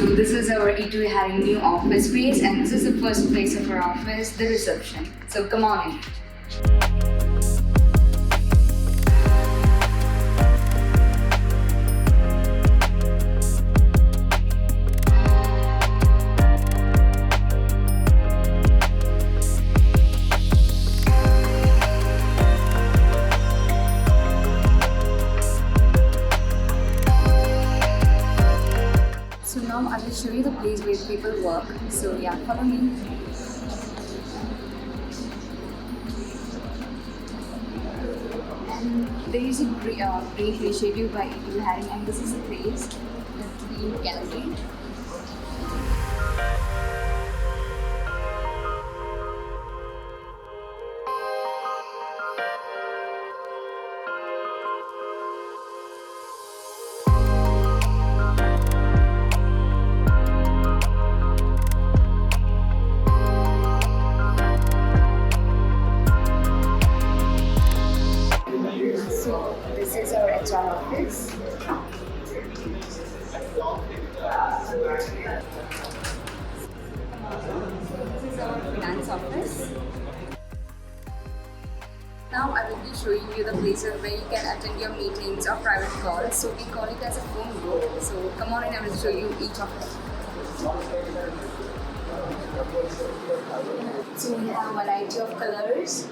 So this is our e2eHiring new office space, and this is the first place of our office, the reception. So come on in. So now I will show you the place where people work. So yeah, follow me. And there is a great initiative by e2eHiring, and this is a place that we celebrate. So this is our HR office. This is our finance office. Now I will be showing you the places where you can attend your meetings or private calls. So we call it as a phone booth. So come on and I will show you each of them. So we have a variety of colors.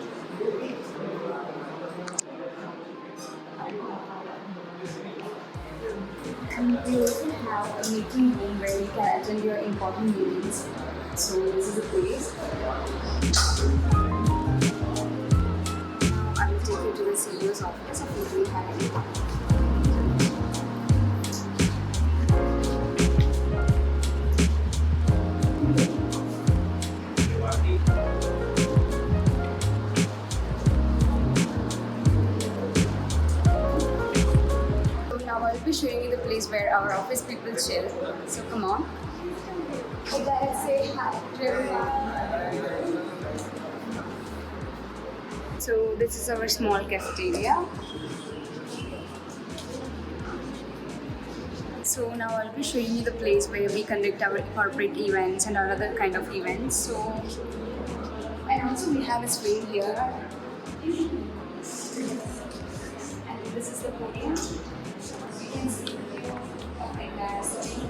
And we also have a meeting room where you can attend your important meetings. So this is the place. I will take you to the CEO's office of e2eHiring. I'll be showing you the place where our office people chill. So come on. Hey guys, say hi to everyone. So this is our small cafeteria. So now I'll be showing you the place where we conduct our corporate events and our other kind of events. So, and also we have a screen here. And this is the podium. You can see the view of the entire city.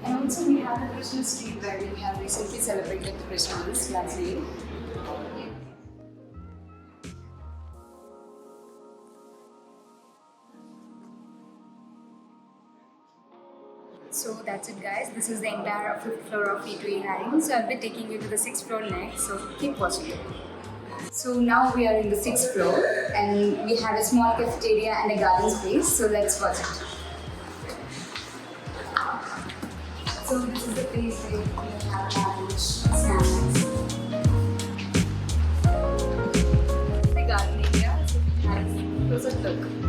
And also we have the Christmas tree where we have recently celebrated Christmas last year. So that's it guys, this is the entire 5th floor of e2eHiring. So I'll be taking you to the 6th floor next, so keep watching it. So now we are in the 6th floor and we have a small cafeteria and a garden space, so let's watch it. So this is the place where we have lunch, snacks. The garden area, so it has a closer look.